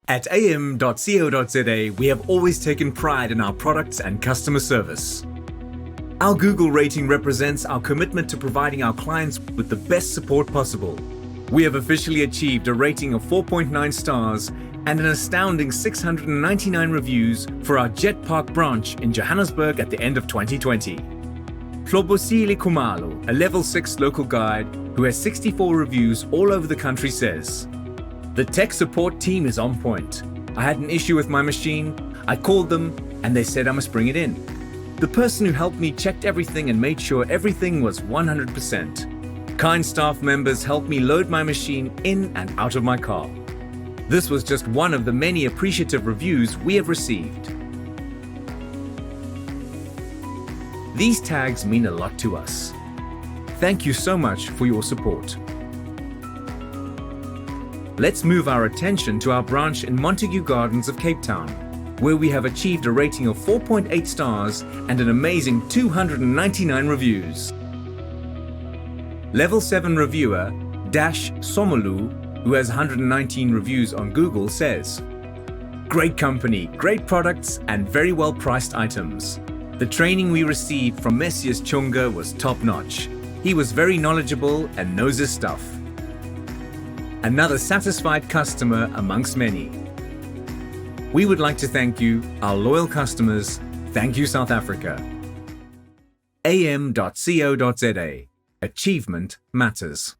At AM.CO.za, we have always taken pride in our products and customer service. Our Google rating represents our commitment to providing our clients with the best support possible. We have officially achieved a rating of 4.9 stars and an astounding 699 reviews for our Jet Park branch in Johannesburg at the end of 2020. Hlobosile Khumalo, a level 6 local guide who has 64 reviews all over the country, says, "The tech support team is on point. I had an issue with my machine, I called them and they said I must bring it in. The person who helped me checked everything and made sure everything was 100%. Kind staff members helped me load my machine in and out of my car." This was just one of the many appreciative reviews we have received. These tags mean a lot to us. Thank you so much for your support. Let's move our attention to our branch in Montague Gardens of Cape Town, where we have achieved a rating of 4.8 stars and an amazing 299 reviews. Level 7 reviewer Dash Somolu, who has 119 reviews on Google, says, "Great company, great products and very well priced items. The training we received from Messias Chunga was top-notch. He was very knowledgeable and knows his stuff." Another satisfied customer amongst many. We would like to thank you, our loyal customers. Thank you, South Africa. AM.CO.za. Achievement matters.